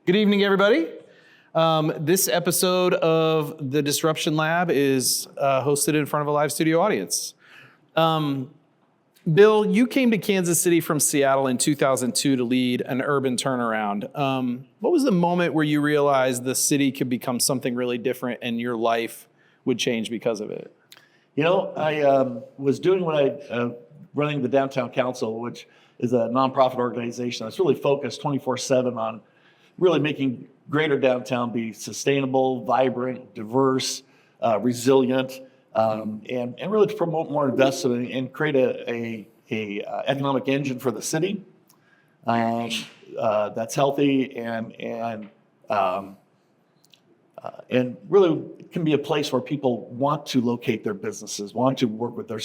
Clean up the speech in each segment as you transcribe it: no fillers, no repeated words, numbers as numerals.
Good evening, everybody. This episode of the Disruption Lab is hosted in front of a live studio audience. Bill, you came to Kansas City from Seattle in 2002 to lead an urban turnaround. What was the moment where you realized the city could become something really different and your life would change because of it? You know, I was doing running the Downtown Council, which is a nonprofit organization that's really focused 24/7 on really making greater downtown be sustainable, vibrant, diverse, resilient, and really to promote more investment and create a economic engine for the city that's healthy and really can be a place where people want to locate their businesses, want to work with their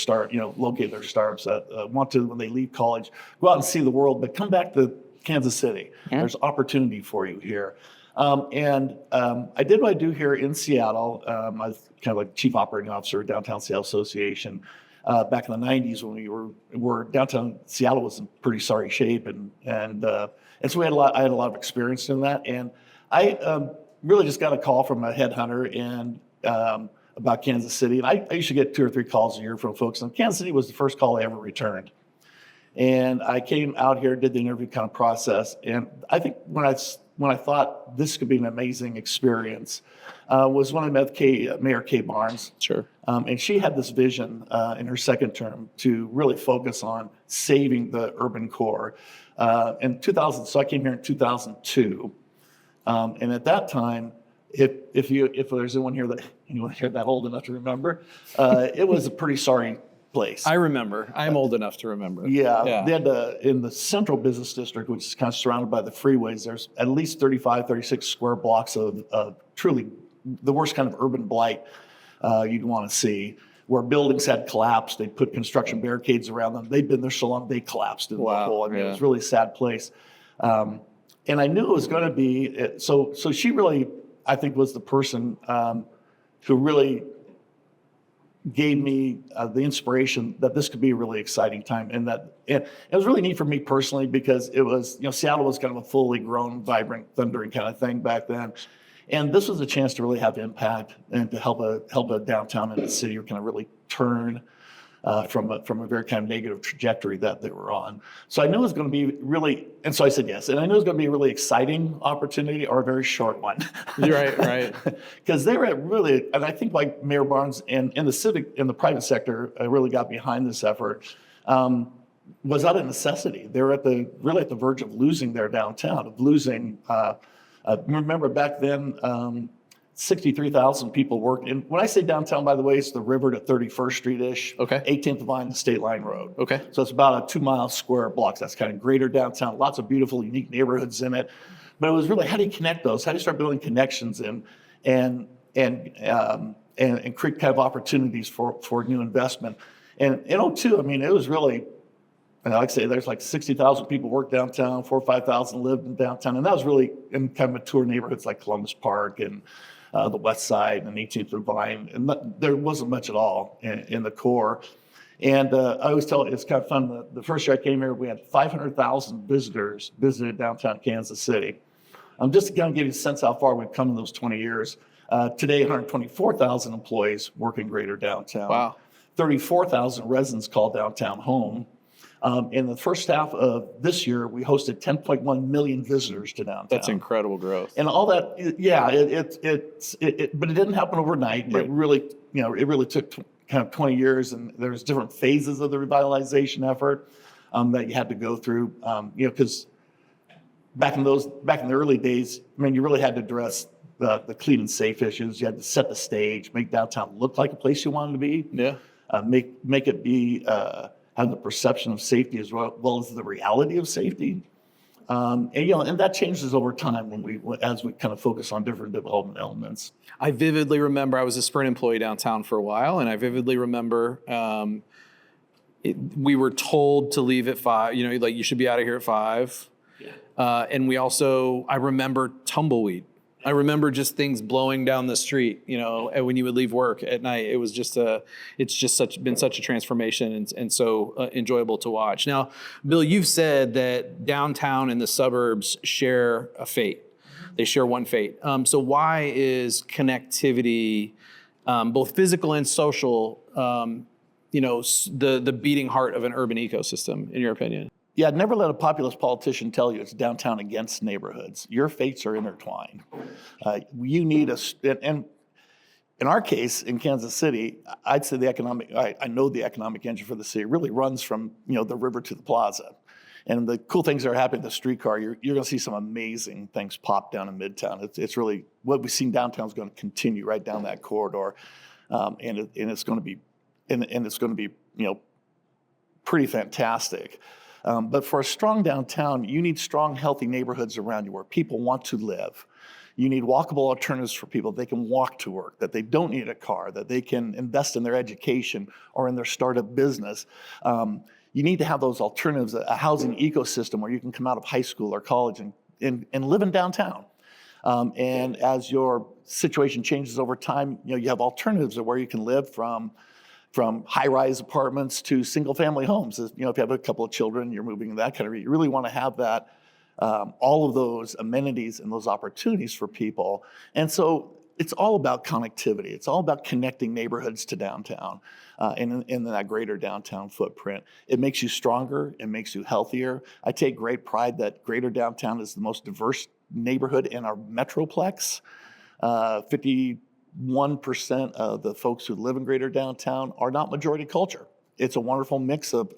locate their startups, want to, when they leave college, go out and see the world, but come back to Kansas City. Yeah. There's opportunity for you here. I did what I do here in Seattle. I was kind of like chief operating officer of Downtown Seattle Association back in the 90s when we were downtown Seattle was in pretty sorry shape. And so I had a lot of experience in that. And I really just got a call from a headhunter about Kansas City. And I used to get 2 or 3 calls a year from folks. And Kansas City was the first call I ever returned. And I came out here, did the interview kind of process. And I think when I thought this could be an amazing experience was when I met Mayor Kay Barnes. Sure. And she had this vision in her second term to really focus on saving the urban core. So I came here in 2002. And at that time, if there's anyone here that old enough to remember, it was a pretty sorry place. I remember. I'm old enough to remember. Yeah. They had in the central business district, which is kind of surrounded by the freeways, there's at least 35, 36 square blocks of truly the worst kind of urban blight you'd want to see, where buildings had collapsed. They put construction barricades around them. They'd been there so long, they collapsed in the hole. I mean, It was a really sad place. And I knew it was going to be, so she really, I think, was the person who really gave me the inspiration that this could be a really exciting time. And it was really neat for me personally because it was, Seattle was kind of a fully grown, vibrant, thundering kind of thing back then. And this was a chance to really have impact and to help a downtown and a city kind of really turn from a very kind of negative trajectory that they were on. So I knew it was going to be really, and so I said yes. And I knew it was going to be a really exciting opportunity or a very short one. Right. Because they were really, and I think like Mayor Barnes and the private sector really got behind this effort, was out of necessity. They were really at the verge of losing their downtown, of losing, remember back then, 63,000 people worked. And when I say downtown, by the way, it's the river to 31st Street-ish, okay. 18th line, State Line Road. Okay. So it's about a 2-mile square block. That's kind of greater downtown, lots of beautiful, unique neighborhoods in it. But it was really, how do you connect those? How do you start building connections and create kind of opportunities for new investment? And in 2002, I mean, it was really, like I say, there's like 60,000 people work downtown, 4,000 or 5,000 lived in downtown. And that was really in kind of mature neighborhoods like Columbus Park and the West Side and 18th and Vine, and there wasn't much at all in the core. And I always tell it's kind of fun. The first year I came here, we had 500,000 visitors visited downtown Kansas City. Just to kind of give you a sense how far we've come in those 20 years. Today, 124,000 employees work in greater downtown. Wow. 34,000 residents call downtown home. In the first half of this year, we hosted 10.1 million visitors to downtown. That's incredible growth. And all that, but it didn't happen overnight. Right. It really took kind of 20 years, and there's different phases of the revitalization effort that you had to go through. Because back in the early days, I mean, you really had to address the clean and safe issues. You had to set the stage, make downtown look like a place you wanted to be. Yeah. Make it be. Have the perception of safety as well as the reality of safety, and that changes over time as we kind of focus on different development elements. I vividly remember I was a Sprint employee downtown for a while, and I vividly remember we were told to leave at 5. Like you should be out of here at 5. Yeah. And I remember tumbleweed. I remember just things blowing down the street, when you would leave work at night. It was been such a transformation and so enjoyable to watch. Now, Bill, you've said that downtown and the suburbs share a fate. They share one fate. So why is connectivity, both physical and social, the beating heart of an urban ecosystem, in your opinion? Yeah, never let a populist politician tell you it's downtown against neighborhoods. Your fates are intertwined. You need and in our case, in Kansas City, I'd say I know the economic engine for the city really runs from, the river to the plaza. And the cool things that are happening at the streetcar, you're going to see some amazing things pop down in Midtown. It's really, what we've seen downtown is going to continue right down that corridor. And it's going to be, and it's going to be, pretty fantastic. But for a strong downtown, you need strong, healthy neighborhoods around you where people want to live. You need walkable alternatives for people. They can walk to work, that they don't need a car, that they can invest in their education or in their startup business. You need to have those alternatives, a housing ecosystem where you can come out of high school or college and live in downtown. And as your situation changes over time, you have alternatives of where you can live from high-rise apartments to single-family homes. If you have a couple of children, you're moving in that kind of, you really want to have that, all of those amenities and those opportunities for people. And so it's all about connectivity. It's all about connecting neighborhoods to downtown in that greater downtown footprint. It makes you stronger. It makes you healthier. I take great pride that greater downtown is the most diverse neighborhood in our metroplex. 51% of the folks who live in greater downtown are not majority culture. It's a wonderful mix of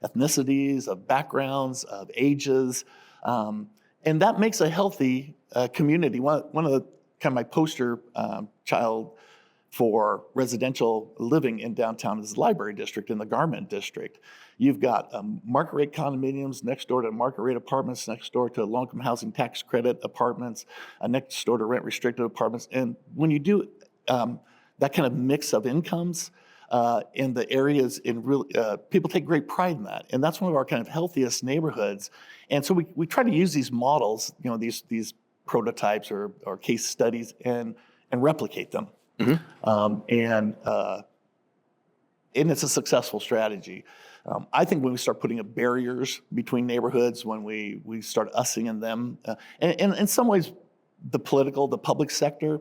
ethnicities, of backgrounds, of ages, and that makes a healthy community. One of the kind of my poster child for residential living in downtown is the Library District in the Garment District. You've got market rate condominiums next door to market rate apartments, next door to low-income housing tax credit apartments, next door to rent restricted apartments. And when you do that kind of mix of incomes in the areas, people take great pride in that. And that's one of our kind of healthiest neighborhoods. And so we try to use these models, these prototypes or case studies and replicate them. Mm-hmm. And it's a successful strategy. I think when we start putting up barriers between neighborhoods, when we start ussing in them, and in some ways, the public sector,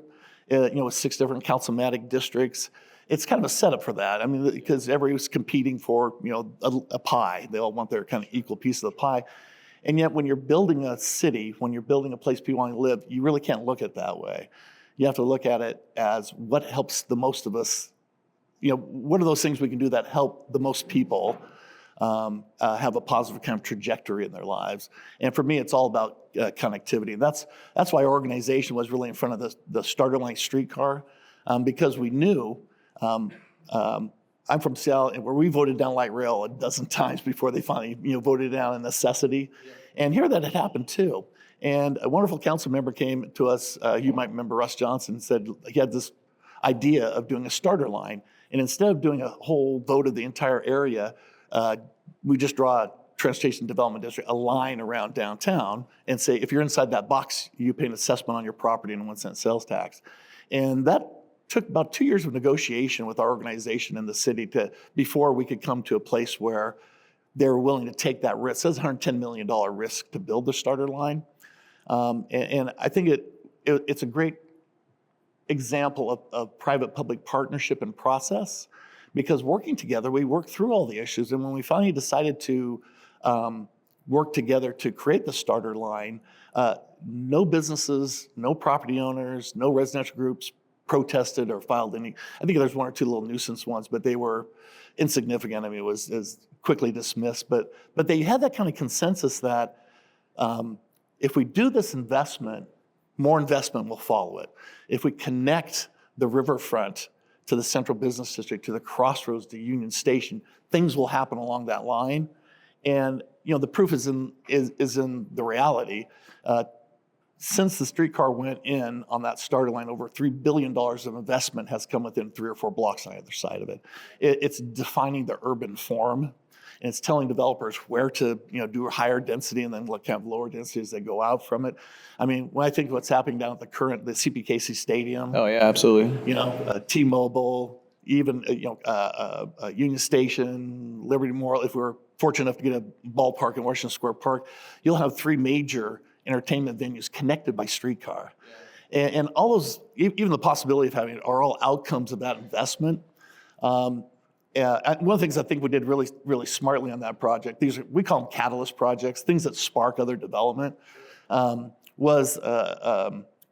with 6 different councilmatic districts, it's kind of a setup for that. I mean, because everybody's competing for, a pie. They all want their kind of equal piece of the pie. And yet when you're building a city, when you're building a place people want to live, you really can't look at it that way. You have to look at it as what helps the most of us. What are those things we can do that help the most people have a positive kind of trajectory in their lives? And for me, it's all about connectivity. And that's why our organization was really in front of the starter line streetcar, because we knew, I'm from Seattle, where we voted down light rail a dozen times before they finally voted down a necessity. Yeah. And here that had happened too. And a wonderful council member came to us, you might remember Russ Johnson, said he had this idea of doing a starter line. And instead of doing a whole vote of the entire area, we just draw a transportation development district, a line around downtown, and say, if you're inside that box, you pay an assessment on your property and a 1-cent sales tax. And that took about 2 years of negotiation with our organization and the city before we could come to a place where they were willing to take that risk. It says $110 million risk to build the starter line. And I think it's a great example of private-public partnership and process, because working together, we worked through all the issues. And when we finally decided to work together to create the starter line, no businesses, no property owners, no residential groups protested or filed any. I think there's 1 or 2 little nuisance ones, but they were insignificant. I mean, it was quickly dismissed. But they had that kind of consensus that if we do this investment, more investment will follow it. If we connect the riverfront to the central business district, to the crossroads, to Union Station, things will happen along that line. And the proof is in the reality. Since the streetcar went in on that starter line, over $3 billion of investment has come within 3 or 4 blocks on either side of it. It's defining the urban form, and it's telling developers where to do higher density and then what kind of lower density as they go out from it. I mean, when I think of what's happening down at the CPKC Stadium. Oh yeah, absolutely. T-Mobile, even Union Station, Liberty Memorial. If we're fortunate enough to get a ballpark in Washington Square Park, you'll have 3 major entertainment venues connected by streetcar. And all those, even the possibility of having it, are all outcomes of that investment. One of the things I think we did really, really smartly on that project, we call them catalyst projects, things that spark other development,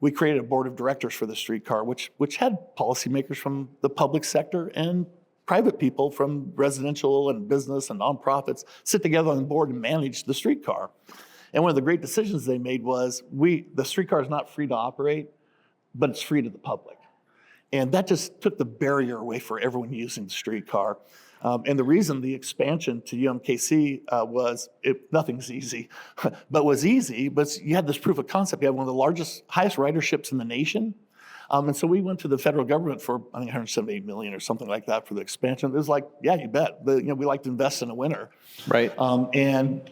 we created a board of directors for the streetcar, which had policymakers from the public sector and private people from residential and business and nonprofits sit together on the board and manage the streetcar. And one of the great decisions they made was the streetcar is not free to operate, but it's free to the public. And that just took the barrier away for everyone using the streetcar. And the reason the expansion to UMKC nothing's easy, but was easy, but you had this proof of concept. You had one of the highest riderships in the nation. And so we went to the federal government for, I think, $178 million or something like that for the expansion. It was like, yeah, you bet. We like to invest in a winner. Right. And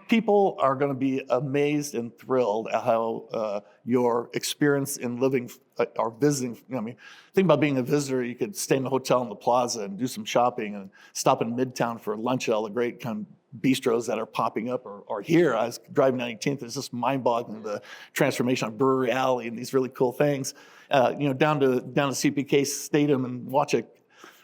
people are going to be amazed and thrilled at how your experience in living or visiting. Think about being a visitor. You could stay in a hotel in the plaza and do some shopping and stop in Midtown for lunch at all the great kind of bistros that are popping up or here. I was driving down 18th. It's just mind-boggling, the transformation of Brewery Alley and these really cool things. Down to CPK Stadium and watch it.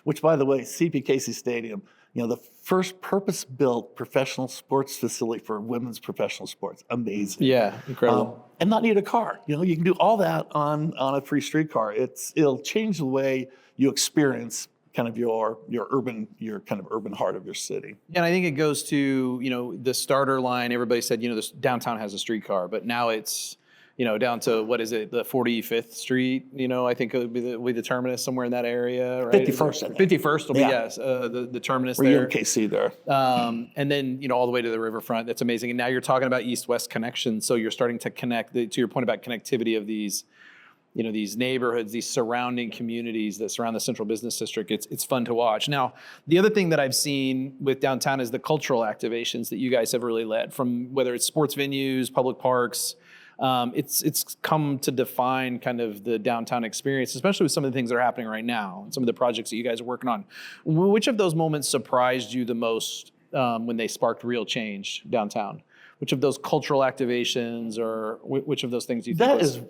Which, by the way, CPKC Stadium, the first purpose-built professional sports facility for women's professional sports. Amazing. Yeah, incredible. And not need a car. You can do all that on a free streetcar. It'll change the way you experience kind of your kind of urban heart of your city. And I think it goes to, the starter line. Everybody said, this downtown has a streetcar, but now it's, down to, what is it, the 45th Street, I think it would be the terminus somewhere in that area, right? 51st, I think. 51st will be, yes, the terminus or there. UMKC there. And then, all the way to the riverfront. That's amazing. And now you're talking about east-west connection. So you're starting to connect, to your point about connectivity of these, these neighborhoods, these surrounding communities that surround the central business district. It's fun to watch. Now, the other thing that I've seen with downtown is the cultural activations that you guys have really led, from whether it's sports venues, public parks. It's come to define kind of the downtown experience, especially with some of the things that are happening right now and some of the projects that you guys are working on. Which of those moments surprised you the most when they sparked real change downtown? Which of those cultural activations, or which of those things do you think that is,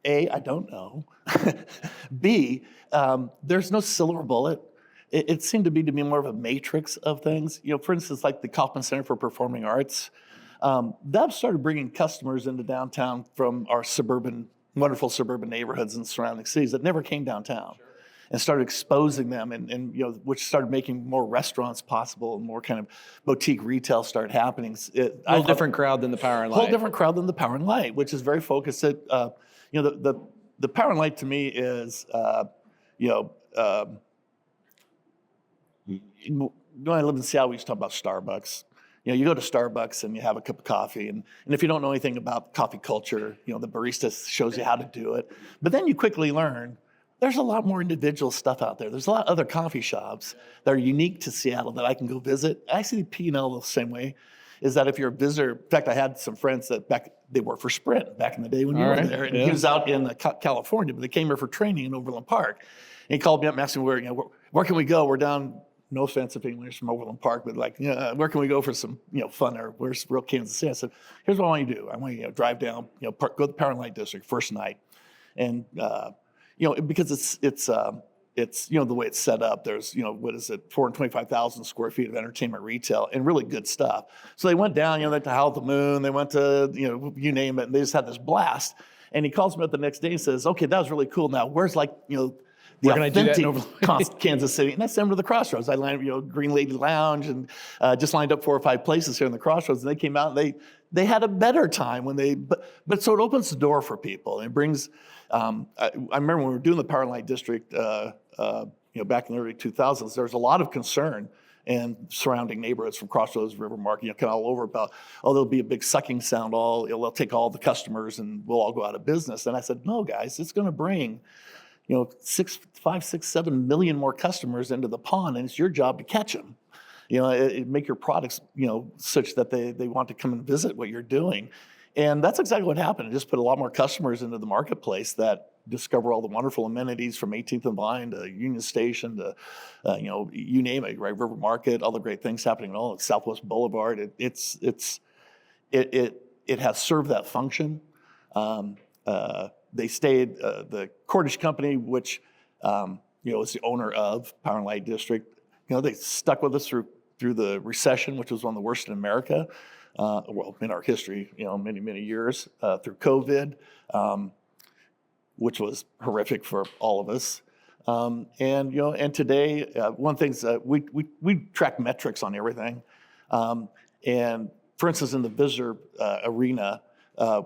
A, I don't know. B, there's no silver bullet. It seemed to be more of a matrix of things. For instance, like the Kauffman Center for Performing Arts. That started bringing customers into downtown from our wonderful suburban neighborhoods and surrounding cities that never came downtown. Sure. And started exposing them, and which started making more restaurants possible and more kind of boutique retail started happening. A different crowd than the Power and Light. Whole different crowd than the Power and Light, which is very focused at, the Power and Light to me is, when I lived in Seattle, we used to talk about Starbucks. You go to Starbucks and you have a cup of coffee, and if you don't know anything about coffee culture, the barista shows you how to do it. But then you quickly learn there's a lot more individual stuff out there. There's a lot of other coffee shops that are unique to Seattle that I can go visit. I see P&L the same way, is that if you're a visitor, in fact, I had some friends that they worked for Sprint back in the day when you were there, and he was out in California, but they came here for training in Overland Park. And he called me up and asked me, where can we go? We're down, no offense if anyone's from Overland Park, but where can we go for some, fun, or where's real Kansas City? I said, here's what I want you to do. I want you to drive down, go to the Power and Light District first night. And, because it's the way it's set up, there's, 425,000 square feet of entertainment retail and really good stuff. So they went down, they went to Howl at the Moon, they went to, you name it, and they just had this blast. And he calls me up the next day and says, okay, that was really cool. Now, where's the authentic Kansas City? And I sent him to the Crossroads. I lined, Green Lady Lounge, and just lined up 4 or 5 places here in the Crossroads. And they came out and they had a better time but so it opens the door for people. And it brings, I remember when we were doing the Power and Light District, back in the early 2000s, there was a lot of concern and surrounding neighborhoods from Crossroads, River Market, kind of all over about, there'll be a big sucking sound, they'll take all the customers and we'll all go out of business. And I said, no, guys, it's going to bring 5, 6, 7 million more customers into the pond, and it's your job to catch them. Make your products, such that they want to come and visit what you're doing. And that's exactly what happened. It just put a lot more customers into the marketplace that discover all the wonderful amenities from 18th and Vine to Union Station to, you name it, right? River Market, all the great things happening all at Southwest Boulevard. it has served that function. They stayed, the Cordish Company, which is the owner of Power and Light District, they stuck with us through the recession, which was one of the worst in America, in our history, many, many years, through COVID, which was horrific for all of us. And today, one thing is we track metrics on everything. And for instance, in the visitor arena,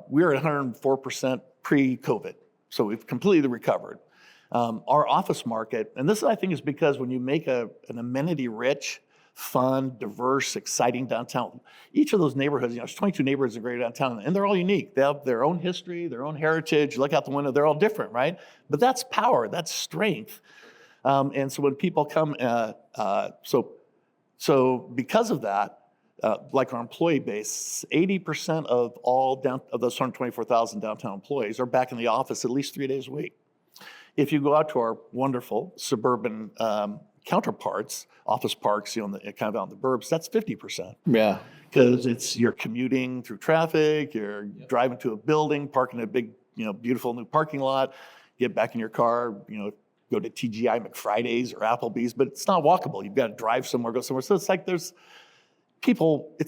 we're at 104% pre-COVID. So we've completely recovered. Our office market, and this I think is because when you make an amenity-rich, fun, diverse, exciting downtown, each of those neighborhoods, there's 22 neighborhoods in greater downtown, and they're all unique. They have their own history, their own heritage. You look out the window, they're all different, right? But that's power, that's strength. And so when people come, so because of that, like our employee base, 80% of of those 124,000 downtown employees are back in the office at least 3 days a week. If you go out to our wonderful suburban counterparts, office parks, kind of out in the burbs, that's 50%. Yeah. Because you're commuting through traffic, you're driving to a building, parking in a big, beautiful new parking lot, get back in your car, go to TGI McFriday's or Applebee's, but it's not walkable. You've got to drive somewhere, go somewhere. So it's like it's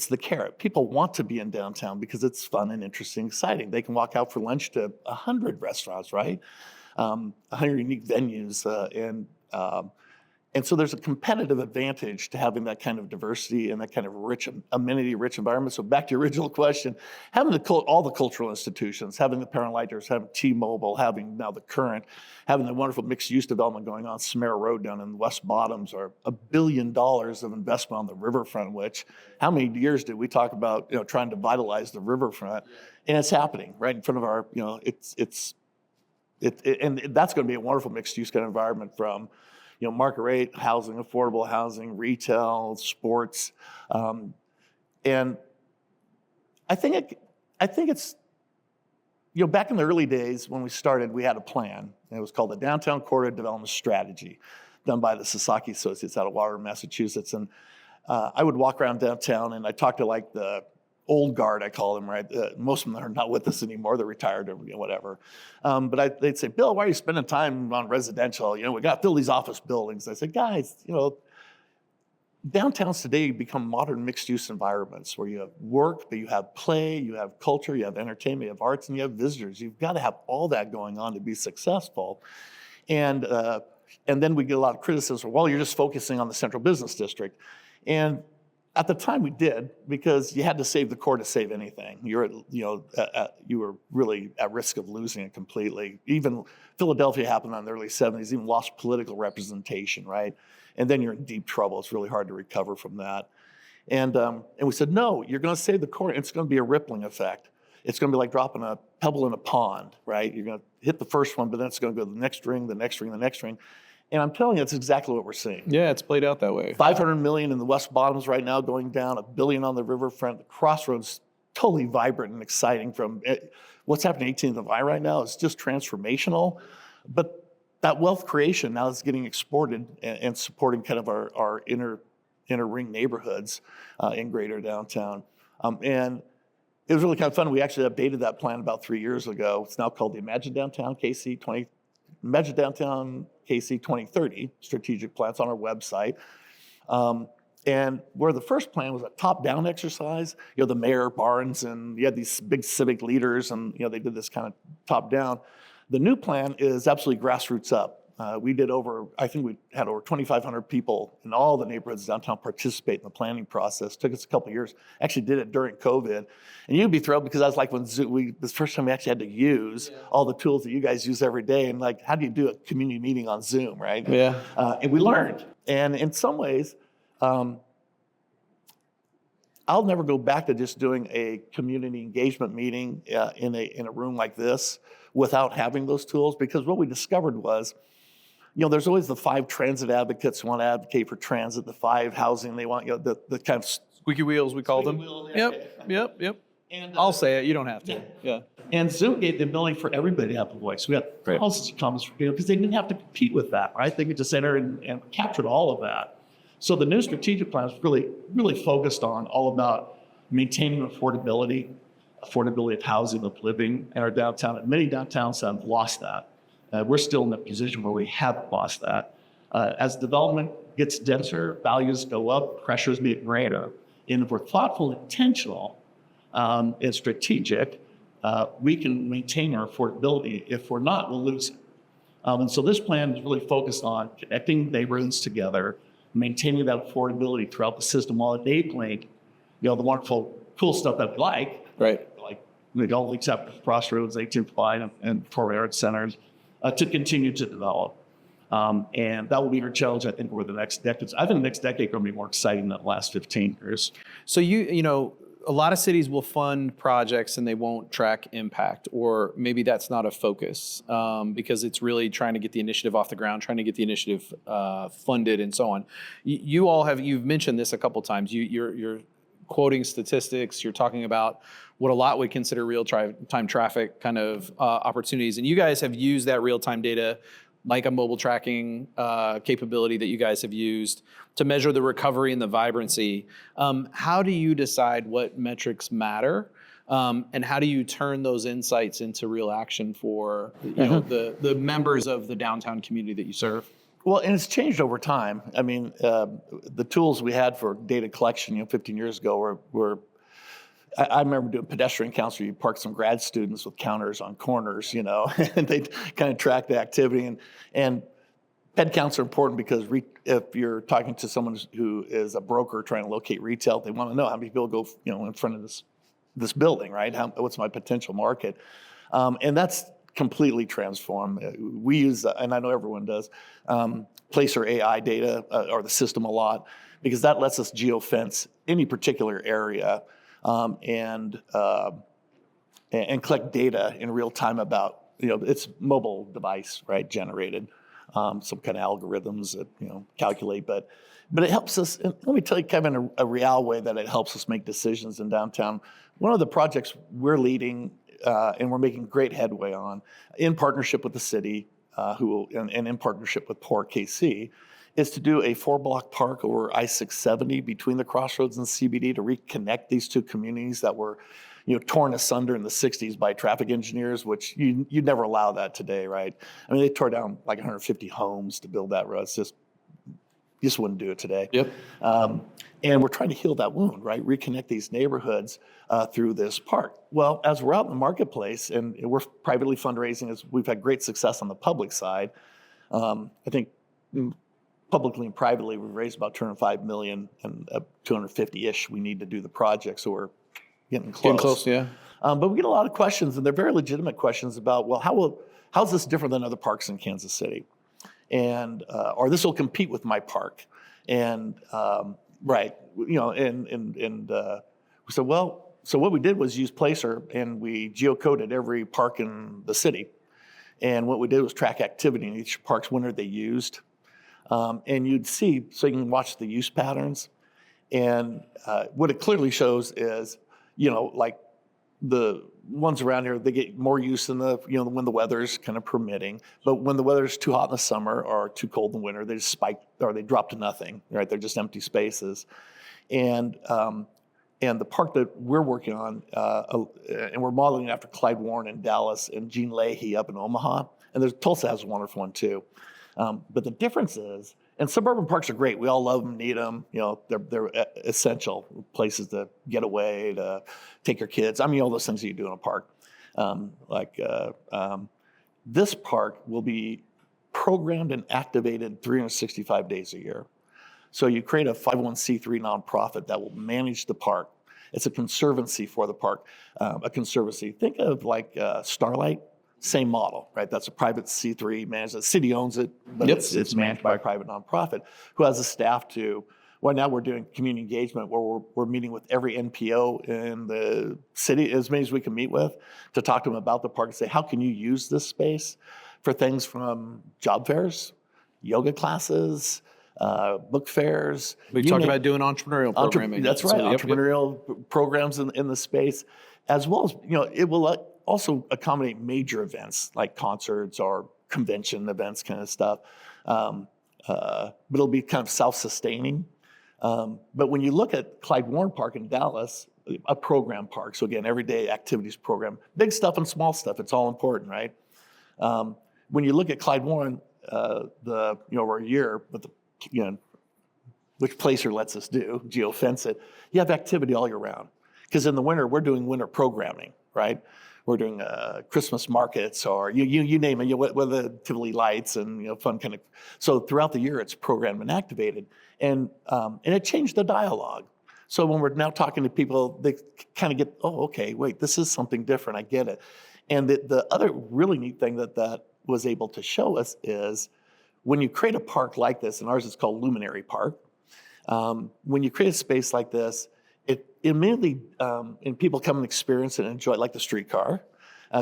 the carrot. People want to be in downtown because it's fun and interesting, exciting. They can walk out for lunch to 100 restaurants, right? 100 unique venues, and so there's a competitive advantage to having that kind of diversity and that kind of rich, amenity-rich environment. So back to your original question, having all the cultural institutions, having the Power and Light District, having T-Mobile, having now the Current, having the wonderful mixed-use development going on Samara Road down in the West Bottoms, or $1 billion of investment on the riverfront, which how many years did we talk about trying to vitalize the riverfront? And it's happening right in front of our, and that's going to be a wonderful mixed-use kind of environment from market rate housing, affordable housing, retail, sports, and I think it's back in the early days when we started, we had a plan. And it was called the Downtown Corridor Development Strategy, done by the Sasaki Associates out of Waterbury, Massachusetts. And I would walk around downtown and I talked to like the old guard, I call them, right? Most of them are not with us anymore. They're retired or whatever. But they'd say, Bill, why are you spending time on residential? We got to fill these office buildings. I said, guys, downtowns today become modern mixed-use environments where you have work, but you have play, you have culture, you have entertainment, you have arts, and you have visitors. You've got to have all that going on to be successful. And then we get a lot of criticism. Well, you're just focusing on the central business district. And at the time we did, because you had to save the core to save anything. You were really at risk of losing it completely. Even Philadelphia happened in the early 70s, even lost political representation, right? And then you're in deep trouble. It's really hard to recover from that. And we said, no, you're going to save the core. It's going to be a rippling effect. It's going to be like dropping a pebble in a pond, right? You're going to hit the first one, but then it's going to go to the next ring, the next ring, the next ring. And I'm telling you, that's exactly what we're seeing. Yeah, it's played out that way. 500 million in the West Bottoms right now going down, $1 billion on the riverfront. The Crossroads, totally vibrant and exciting. What's happening at 18th and I right now is just transformational. But that wealth creation now is getting exported and supporting kind of our inner ring neighborhoods in greater downtown. And it was really kind of fun. We actually updated that plan about 3 years ago. It's now called the Imagine Downtown KC 2030 strategic plans on our website. And where the first plan was a top-down exercise, the mayor, Barnes, and you had these big civic leaders, and they did this kind of top-down. The new plan is absolutely grassroots up. We had over 2,500 people in all the neighborhoods downtown participate in the planning process. Took us a couple of years. Actually did it during COVID. And you'd be thrilled because I was like when the first time we actually had to use all the tools that you guys use every day. And like, how do you do a community meeting on Zoom, right? Yeah. And we learned. And in some ways, I'll never go back to just doing a community engagement meeting in a room like this without having those tools, because what we discovered was, there's always the 5 transit advocates who want to advocate for transit, the 5 housing, they want, the kind of squeaky wheels, we call them. Yep. And I'll say it, you don't have to. Yeah. And Zoom gave the ability for everybody to have a voice. We got thousands of comments from people because they didn't have to compete with that, right? They could just enter and captured all of that. So the new strategic plan is really, really focused on all about maintaining affordability, affordability of housing, of living in our downtown. And many downtowns have lost that. We're still in a position where we haven't lost that. As development gets denser, values go up, pressures get greater. And if we're thoughtful, intentional, and strategic, we can maintain our affordability. If we're not, we'll lose it. And so this plan is really focused on connecting neighborhoods together, maintaining that affordability throughout the system while enabling, the wonderful, cool stuff that we like. Right. Like all except Crossroads, 18th Line, and Victoria Arts Centers, to continue to develop. And that will be our challenge, I think, over the next decades. I think the next decade is going to be more exciting than the last 15 years. So a lot of cities will fund projects and they won't track impact, or maybe that's not a focus because it's really trying to get the initiative off the ground, trying to get the initiative funded and so on. You've mentioned this a couple times. You're quoting statistics. You're talking about what a lot would consider real-time traffic kind of opportunities. And you guys have used that real-time data like a mobile tracking capability that you guys have used to measure the recovery and the vibrancy. How do you decide what metrics matter? And how do you turn those insights into real action for the members of the downtown community that you serve? Well, and it's changed over time. I mean, the tools we had for data collection, 15 years ago were I remember doing pedestrian counts where you park some grad students with counters on corners, and they kind of track the activity. And ped counts are important because if you're talking to someone who is a broker trying to locate retail, they want to know how many people go, in front of this building, right? What's my potential market? And that's completely transformed. We use, and I know everyone does, Placer AI data or the system a lot because that lets us geofence any particular area. And collect data in real time about, it's mobile device, right, generated, some kind of algorithms that, calculate, but it helps us, and let me tell you kind of in a real way that it helps us make decisions in downtown. One of the projects we're leading, and we're making great headway on, in partnership with the city, and in partnership with POR KC, is to do a 4-block park over I-670 between the Crossroads and CBD to reconnect these two communities that were, torn asunder in the 60s by traffic engineers, which you'd never allow that today, right? I mean, they tore down like 150 homes to build that road. It's just wouldn't do it today. Yep. And we're trying to heal that wound, right? Reconnect these neighborhoods through this park. Well, as we're out in the marketplace and we're privately fundraising, we've had great success on the public side. I think publicly and privately, we've raised about $205 million and 250-ish we need to do the project, so we're getting close. Getting close, yeah. But we get a lot of questions, and they're very legitimate questions about, well, how's this different than other parks in Kansas City? And or this will compete with my park. And right, and we said, well, so what we did was use Placer, and we geocoded every park in the city. And what we did was track activity in each park's winter they used. And you'd see, so you can watch the use patterns. And what it clearly shows is, like the ones around here, they get more use in when the weather's kind of permitting. But when the weather's too hot in the summer or too cold in the winter, they just spike or they drop to nothing, right? They're just empty spaces. And the park that we're working on, and we're modeling after Clyde Warren in Dallas and Gene Leahy up in Omaha. And Tulsa has a wonderful one too. But the difference is, and suburban parks are great. We all love them, need them. They're essential places to get away, to take your kids. I mean, all those things that you do in a park. This park will be programmed and activated 365 days a year. So you create a 501c3 nonprofit that will manage the park. It's a conservancy for the park. A conservancy. Think of like Starlight. Same model, right? That's a private C3 managed. The city owns it, but it's managed by a private nonprofit who has a staff to. Well, now we're doing community engagement where we're meeting with every NPO in the city, as many as we can meet with, to talk to them about the park and say, how can you use this space for things from job fairs, yoga classes, book fairs. We talked about doing entrepreneurial programming. That's right, entrepreneurial programs in the space, as well as, it will also accommodate major events like concerts or convention events kind of stuff. But it'll be kind of self-sustaining. But when you look at Clyde Warren Park in Dallas, a program park. So again, everyday activities program, big stuff and small stuff. It's all important, right? When you look at Clyde Warren, over a year, but which Placer lets us do, geofence it, you have activity all year round. Because in the winter, we're doing winter programming, right? We're doing Christmas markets, or you name it, whether Tivoli lights and fun kind of. So throughout the year, it's programmed and activated, and it changed the dialogue. So when we're now talking to people, they kind of get, oh, okay, wait, this is something different. I get it. And the other really neat thing that was able to show us is when you create a park like this, and ours is called Luminary Park. When you create a space like this, it immediately, and people come and experience it and enjoy it, like the Streetcar,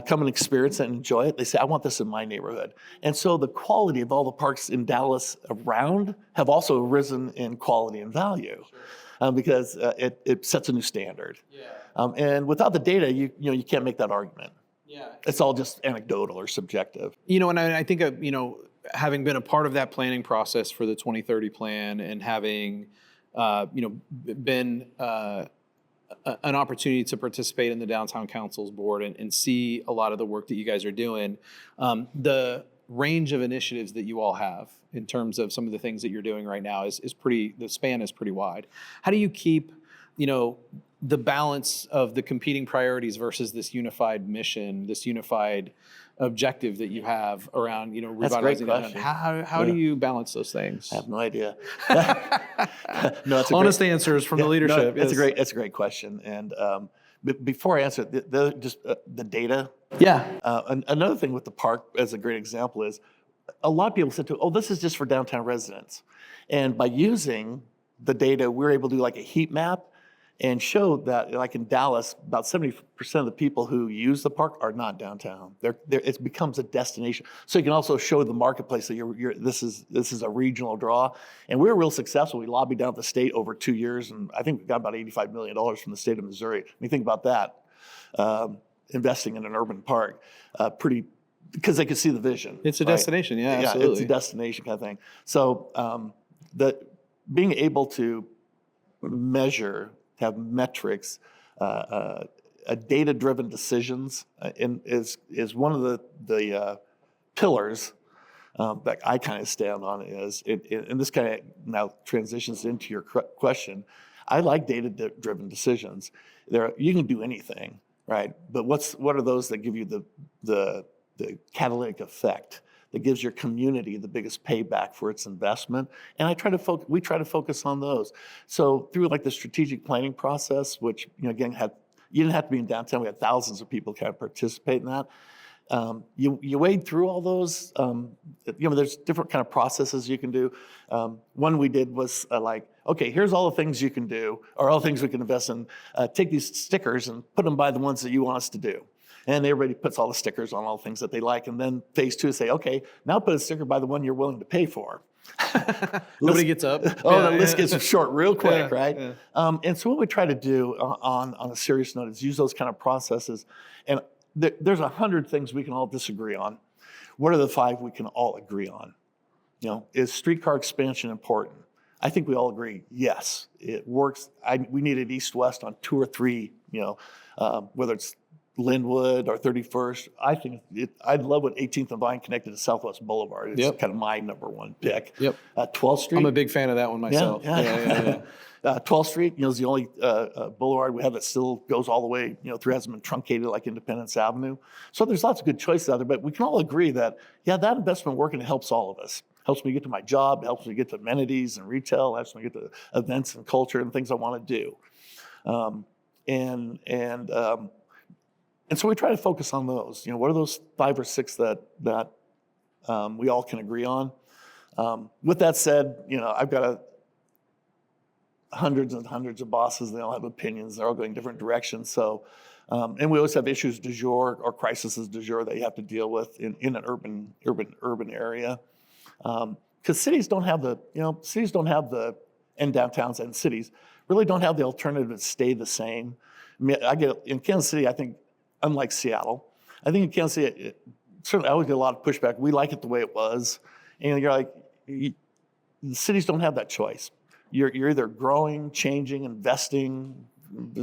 come and experience it and enjoy it. They say, I want this in my neighborhood. And so the quality of all the parks in Dallas around have also risen in quality and value. Sure. Because it sets a new standard. Yeah. And without the data, you can't make that argument. Yeah. It's all just anecdotal or subjective. And I think, having been a part of that planning process for the 2030 plan and having, been an opportunity to participate in the Downtown Council's board and see a lot of the work that you guys are doing, the range of initiatives that you all have in terms of some of the things that you're doing right now is pretty, the span is pretty wide. How do you keep, the balance of the competing priorities versus this unified mission, this unified objective that you have around, revitalizing the How do you balance those things? I have no idea. No, it's honest answers from the leadership. No, it's a great question. And before I answer it, the data. Yeah. Another thing with the park, as a great example, is a lot of people said this is just for downtown residents. And by using the data, we're able to do like a heat map and show that, like in Dallas, about 70% of the people who use the park are not downtown. It becomes a destination. So you can also show the marketplace that this is a regional draw. And we were real successful. We lobbied down at the state over 2 years, and I think we got about $85 million from the state of Missouri. When you think about that, investing in an urban park, because they could see the vision. It's a destination, yeah, absolutely. It's a destination kind of thing. So being able to measure, have metrics, data-driven decisions is one of the pillars that I kind of stand on. And this kind of now transitions into your question. I like data-driven decisions. You can do anything, right? But what are those that give you the catalytic effect that gives your community the biggest payback for its investment? And we try to focus on those. So through like the strategic planning process, which again you didn't have to be in downtown. We had thousands of people kind of participate in that. You wade through all those. There's different kind of processes you can do. One we did was okay, here's all the things you can do, or all the things we can invest in. Take these stickers and put them by the ones that you want us to do. And everybody puts all the stickers on all the things that they like. And then phase 2 is say, okay, now put a sticker by the one you're willing to pay for. Nobody gets up. The list gets short real quick, right? Yeah. And so what we try to do on a serious note is use those kind of processes. And there's 100 things we can all disagree on. What are the 5 we can all agree on? Is streetcar expansion important? I think we all agree, yes, it works. We need it east-west on 2 or 3, whether it's Linwood or 31st. I'd love what 18th and Vine connected to Southwest Boulevard. It's kind of my number one pick. Yep. 12th Street. I'm a big fan of that one myself. Yeah. 12th Street, is the only boulevard we have that still goes all the way, through, hasn't been truncated like Independence Avenue. So there's lots of good choices out there, but we can all agree that, that investment working helps all of us. Helps me get to my job, helps me get to amenities and retail, helps me get to events and culture and things I want to do. And so we try to focus on those. What are those 5 or 6 that we all can agree on? With that said, I've got hundreds and hundreds of bosses. They all have opinions. They're all going different directions. So, and we always have issues du jour or crises du jour that you have to deal with in an urban area. Because cities don't have and downtowns and cities really don't have the alternative to stay the same. I mean, in Kansas City, I think, unlike Seattle, I think in Kansas City, certainly I always get a lot of pushback. We like it the way it was. And you're like, the cities don't have that choice. You're either growing, changing, investing,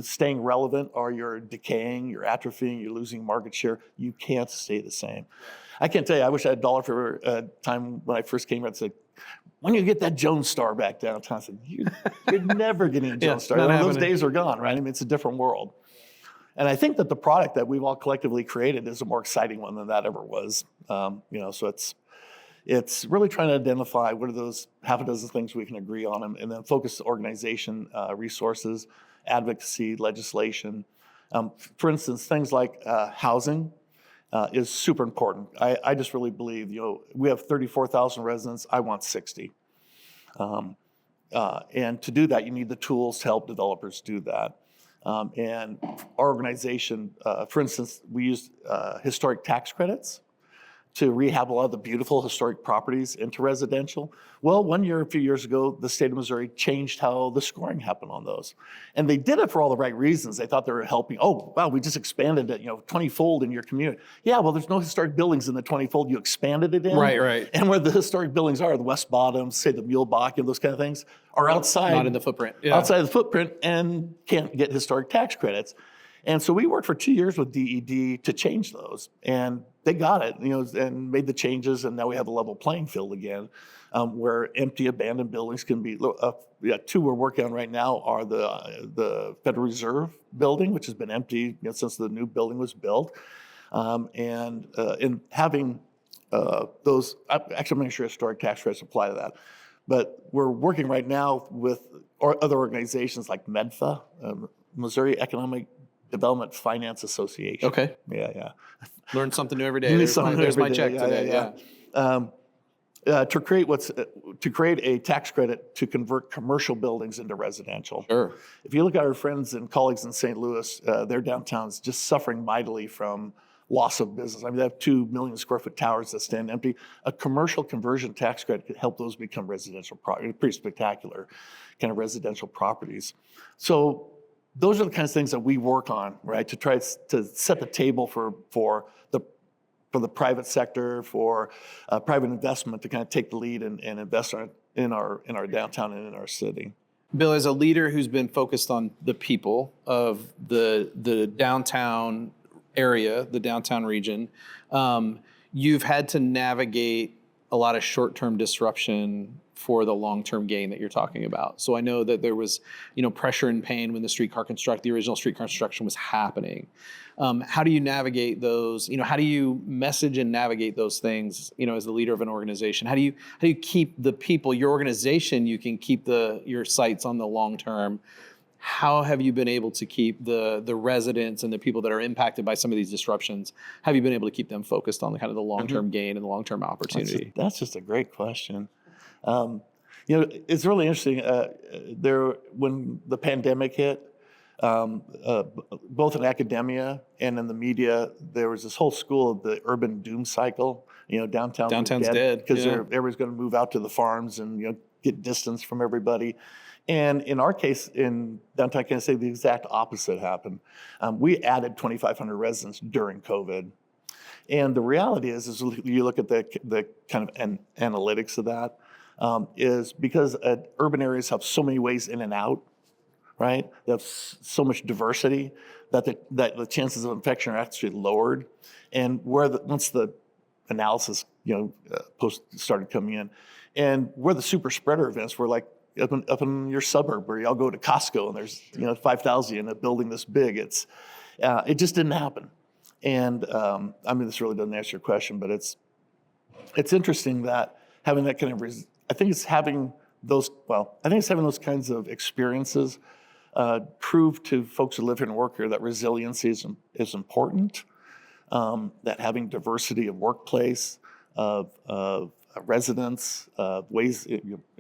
staying relevant, or you're decaying, you're atrophying, you're losing market share. You can't stay the same. I can't tell you, I wish I had $1 for a time when I first came here and said, when you get that Jones Star back downtown, I said, you're never getting a Jones Star. Those days are gone, right? I mean, it's a different world. And I think that the product that we've all collectively created is a more exciting one than that ever was. So it's really trying to identify what are those half a dozen things we can agree on, and then focus the organization, resources, advocacy, legislation. For instance, things like housing is super important. I just really believe, we have 34,000 residents. I want 60. And to do that, you need the tools to help developers do that. And our organization, for instance, we use historic tax credits to rehab a lot of the beautiful historic properties into residential. Well, a few years ago, the state of Missouri changed how the scoring happened on those. And they did it for all the right reasons. They thought they were helping. Oh, wow, we just expanded it, 20-fold in your community. Yeah, well, there's no historic buildings in the 20-fold you expanded it in. Right. And where the historic buildings are, the West Bottoms, say the Muehlebach, and those kind of things, are outside. Not in the footprint. Yeah. Outside of the footprint, and can't get historic tax credits. And so we worked for 2 years with DED to change those, and they got it, and made the changes, and now we have a level playing field again, where empty, abandoned buildings can be. Two we're working on right now are the Federal Reserve building, which has been empty since the new building was built, and in having those. Actually, I'm not sure historic tax credits apply to that, but we're working right now with other organizations like MEDFA, Missouri Economic Development Finance Association. Okay. Yeah. Learn something new every day. There's my check today. To create a tax credit to convert commercial buildings into residential. Sure. If you look at our friends and colleagues in St. Louis, their downtown's just suffering mightily from loss of business. I mean, they have 2 million square foot towers that stand empty. A commercial conversion tax credit could help those become residential properties. Pretty spectacular kind of residential properties. So those are the kinds of things that we work on, right? To try to set the table for the private sector, for private investment to kind of take the lead and invest in our downtown and in our city. Bill, as a leader who's been focused on the people of the downtown area, the downtown region, you've had to navigate a lot of short-term disruption for the long-term gain that you're talking about. So I know that there was, pressure and pain when the original streetcar construction was happening. How do you navigate those? How do you message and navigate those things? As the leader of an organization, how do you keep the people, your organization? You can keep your sights on the long term. How have you been able to keep the residents and the people that are impacted by some of these disruptions? Have you been able to keep them focused on the kind of the long-term gain and the long-term opportunity? That's just a great question. It's really interesting. When the pandemic hit, both in academia and in the media, there was this whole school of the urban doom cycle. Downtown's dead because everybody's going to move out to the farms and get distance from everybody. And in our case, in downtown Kansas City, the exact opposite happened. We added 2,500 residents during COVID. And the reality is you look at the kind of analytics of that, is because urban areas have so many ways in and out, right? They have so much diversity that the chances of infection are actually lowered. And once the analysis, post started coming in, and where the super spreader events were like up in your suburb where y'all go to Costco and there's 5,000 in a building this big. It just didn't happen. And this really doesn't answer your question, but it's interesting that having that kind of I think it's having those kinds of experiences prove to folks who live here and work here that resiliency is important. That having diversity of workplace, of residents, ways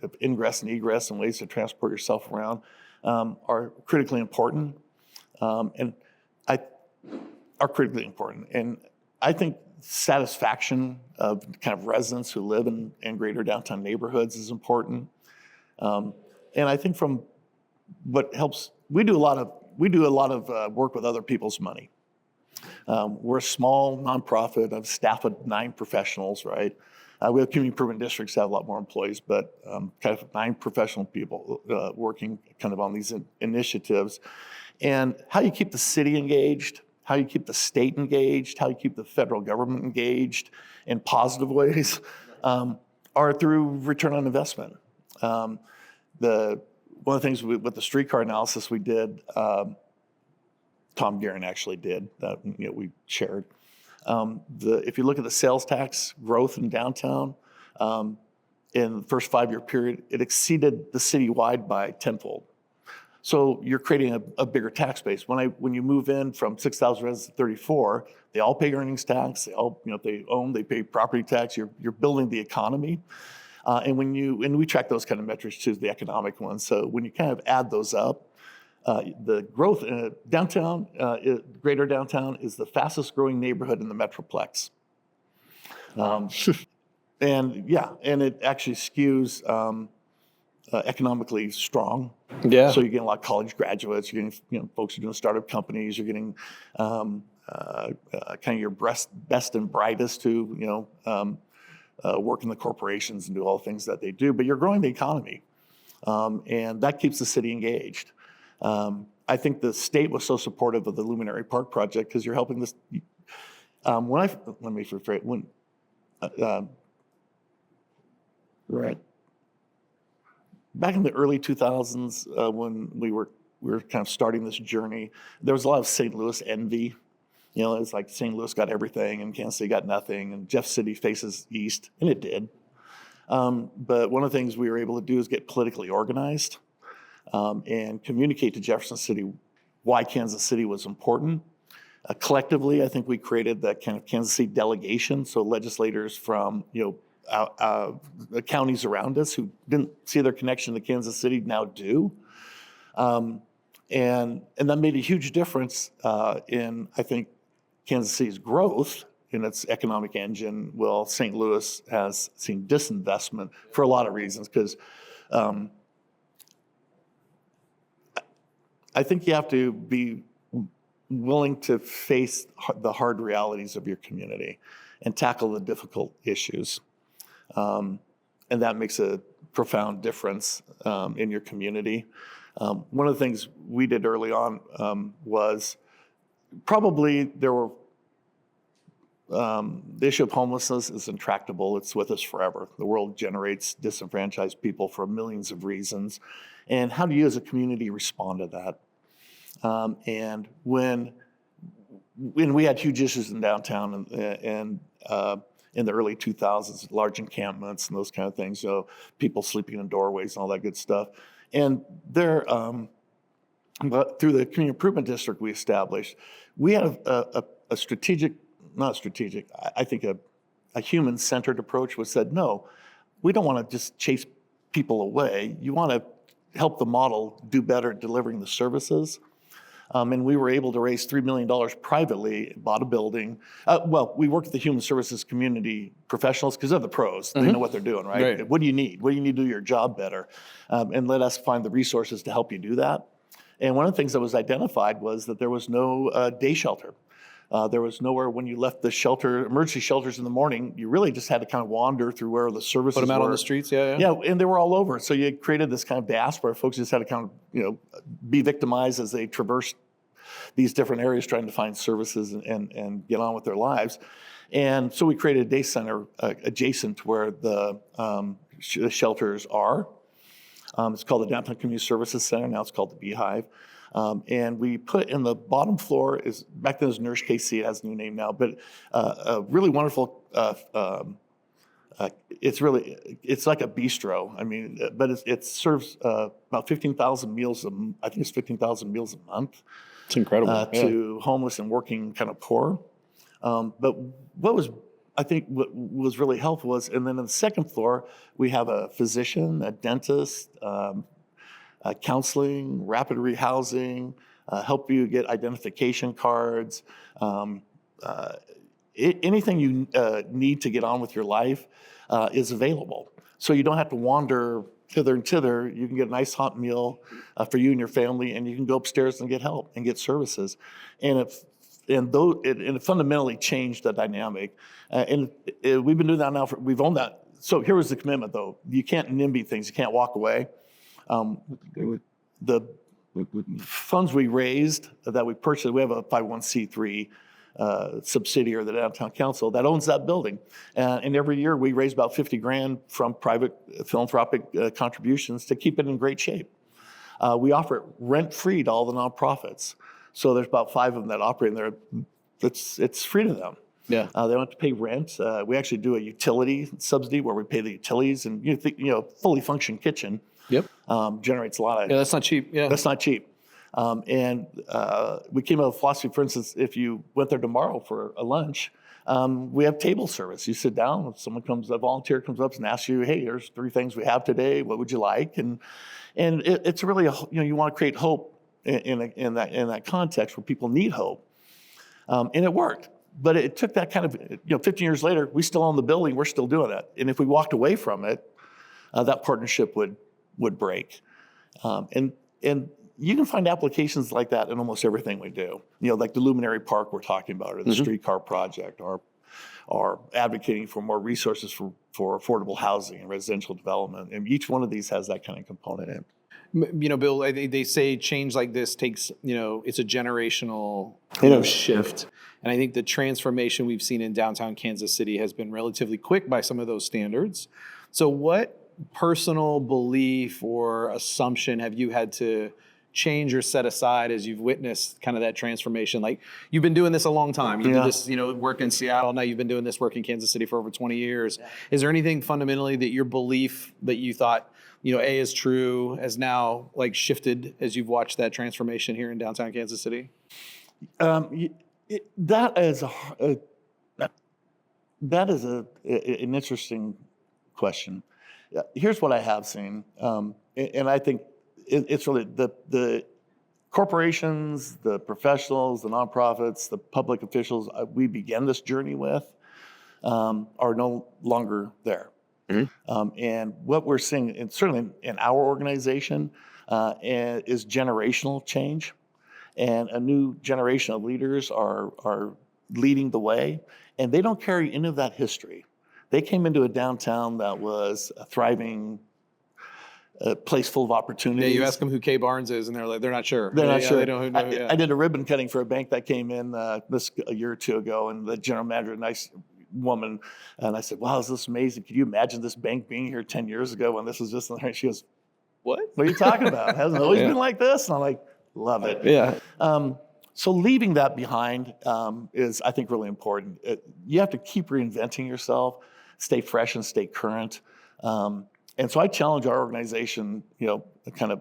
of ingress and egress, and ways to transport yourself around are critically important, and I think satisfaction of kind of residents who live in greater downtown neighborhoods is important. And I think from what helps, we do a lot of work with other people's money. We're a small nonprofit of staff of 9 professionals, right? We have community improvement districts that have a lot more employees, but kind of 9 professional people working kind of on these initiatives. And how you keep the city engaged, how you keep the state engaged, how you keep the federal government engaged in positive ways are through return on investment. One of the things with the streetcar analysis we did, Tom Guerin actually did, that we shared. If you look at the sales tax growth in downtown, in the first 5-year period, it exceeded the citywide by tenfold. So you're creating a bigger tax base. When you move in from 6,000 residents to 34, they all pay earnings tax. They all, if they own, they pay property tax. You're building the economy. And we track those kind of metrics too, the economic ones. So when you kind of add those up, the growth in downtown, greater downtown, is the fastest growing neighborhood in the Metroplex. And it actually skews economically strong. Yeah. So you're getting a lot of college graduates. You're getting folks who are doing startup companies. You're getting kind of your best and brightest who work in the corporations and do all the things that they do. But you're growing the economy, and that keeps the city engaged. I think the state was so supportive of the Luminary Park project because you're helping this. Back in the early 2000s, when we were kind of starting this journey, there was a lot of St. Louis envy. It's like St. Louis got everything and Kansas City got nothing, and Jeff City faces east, and it did. But one of the things we were able to do is get politically organized and communicate to Jefferson City why Kansas City was important. Collectively, I think we created that kind of Kansas City delegation, so legislators from the counties around us who didn't see their connection to Kansas City now do. And that made a huge difference in, I think, Kansas City's growth in its economic engine. Well, St. Louis has seen disinvestment for a lot of reasons, because I think you have to be willing to face the hard realities of your community and tackle the difficult issues. And that makes a profound difference in your community. One of the things we did early on was probably the issue of homelessness is intractable. It's with us forever. The world generates disenfranchised people for millions of reasons. And how do you as a community respond to that? And when we had huge issues in downtown and in the early 2000s, large encampments and those kind of things, so people sleeping in doorways and all that good stuff. And there, but through the community improvement district we established, we had a strategic, not strategic, I think a human-centered approach, which said, no, we don't want to just chase people away. You want to help the model do better at delivering the services. And we were able to raise $3 million privately, bought a building. We worked with the human services community professionals because they're the pros. They know what they're doing, right? What do you need? What do you need to do your job better? And let us find the resources to help you do that. And one of the things that was identified was that there was no day shelter. There was nowhere when you left the emergency shelters in the morning. You really just had to kind of wander through where the services were. Put them out on the streets, yeah. Yeah, and they were all over. So you created this kind of diaspora. Folks just had to kind of, be victimized as they traversed these different areas trying to find services and get on with their lives. And so we created a day center adjacent to where the shelters are. It's called the Downtown Community Services Center. Now it's called the Beehive. And we put in the bottom floor, back then it was Nurse KC, it has a new name now, but a really wonderful, it's like a bistro. I mean, but it serves about 15,000 meals, I think it's 15,000 meals a month. It's incredible. To homeless and working kind of poor. But what was really helpful was, and then on the second floor, we have a physician, a dentist, counseling, rapid rehousing, help you get identification cards, anything you need to get on with your life is available. So you don't have to wander hither and thither. You can get a nice hot meal for you and your family, and you can go upstairs and get help and get services. And it fundamentally changed the dynamic. We've been doing that now. We've owned that. So here was the commitment, though. You can't NIMBY things. You can't walk away. The funds we raised that we purchased, we have a 501c3 subsidiary of the Downtown Council that owns that building. And every year we raise about 50 grand from private philanthropic contributions to keep it in great shape. We offer it rent-free to all the nonprofits. So there's about 5 of them that operate in there. It's free to them. Yeah. They don't have to pay rent. We actually do a utility subsidy where we pay the utilities, and fully functioning kitchen. Yep. Generates a lot of. Yeah, that's not cheap. Yeah. That's not cheap. And we came up with a philosophy. For instance, if you went there tomorrow for a lunch, we have table service. You sit down, a volunteer comes up and asks you, "Hey, here's 3 things we have today. What would you like?" And it's really you want to create hope in that context where people need hope, and it worked. But it took that kind of 15 years later, we still own the building. We're still doing it. And if we walked away from it, that partnership would break. And you can find applications like that in almost everything we do. Like the Luminary Park we're talking about, or the Streetcar project, or advocating for more resources for affordable housing and residential development. And each one of these has that kind of component in. Bill, they say change like this takes, it's a generational shift. And I think the transformation we've seen in downtown Kansas City has been relatively quick by some of those standards. So what personal belief or assumption have you had to change or set aside as you've witnessed kind of that transformation? Like, you've been doing this a long time. You did this, work in Seattle. Now you've been doing this work in Kansas City for over 20 years. Yeah. Is there anything fundamentally that your belief that you thought, A, is true, has now shifted as you've watched that transformation here in downtown Kansas City? That is an interesting question. Here's what I have seen, and I think it's really the corporations, the professionals, the nonprofits, the public officials we began this journey with are no longer there. Mm-hmm. And what we're seeing, and certainly in our organization, is generational change. And a new generation of leaders are leading the way, and they don't carry any of that history. They came into a downtown that was a thriving place full of opportunities. Yeah, you ask them who Kay Barnes is, and they're not sure. They're not sure. They don't know. I did a ribbon cutting for a bank that came in a year or 2 ago, and the general manager, a nice woman, and I said, "Wow, is this amazing? Could you imagine this bank being here 10 years ago when this was just?" And she goes, "What? What are you talking about? It hasn't always been like this?" And I'm like, "Love it." Yeah. So leaving that behind is, I think, really important. You have to keep reinventing yourself, stay fresh and stay current. And so I challenge our organization, kind of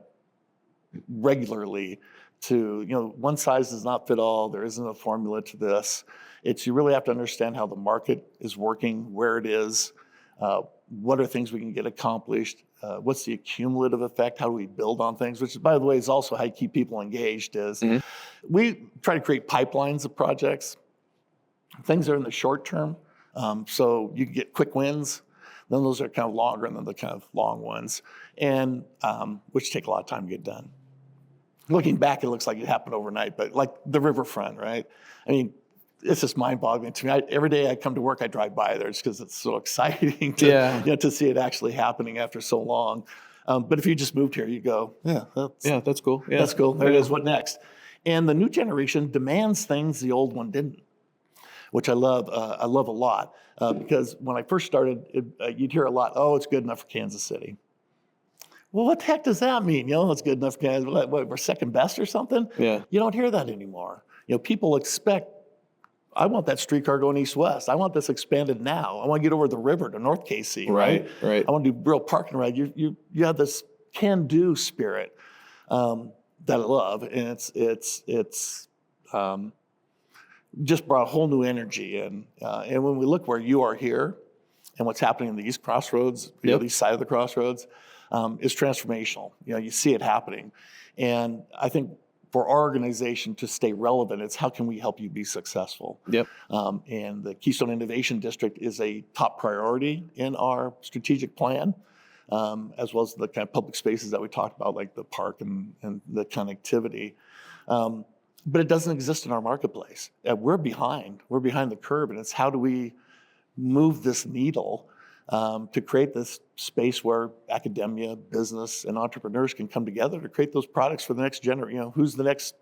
regularly to, one size does not fit all. There isn't a formula to this. You really have to understand how the market is working, where it is, what are things we can get accomplished, what's the cumulative effect, how do we build on things, which, by the way, is also how you keep people engaged. We try to create pipelines of projects. Things are in the short term, so you can get quick wins. Then those are kind of longer, and then the kind of long ones, and which take a lot of time to get done. Looking back, it looks like it happened overnight, but like the riverfront, right? I mean, it's just mind-boggling to me. Every day I come to work, I drive by there just because it's so exciting to see it actually happening after so long. But if you just moved here, you go, that's cool. Yeah. That's cool. There it is. What next? And the new generation demands things the old one didn't, which I love. I love a lot because when I first started, you'd hear a lot. Oh, it's good enough for Kansas City. Well, what the heck does that mean? It's good enough for Kansas. What, we're second best or something? Yeah. You don't hear that anymore. People expect. I want that streetcar going east-west. I want this expanded now. I want to get over the river to North KC, right? I want to do real parking ride. You have this can-do spirit that I love, and it's just brought a whole new energy in. And when we look where you are here and what's happening in the East Crossroads, the east side of the crossroads, is transformational. You see it happening. And I think for our organization to stay relevant, it's how can we help you be successful? And the Keystone Innovation District is a top priority in our strategic plan, as well as the kind of public spaces that we talked about, like the park and the connectivity. But it doesn't exist in our marketplace. We're behind the curve, and it's how do we move this needle to create this space where academia, business, and entrepreneurs can come together to create those products for the next generation. Who's the next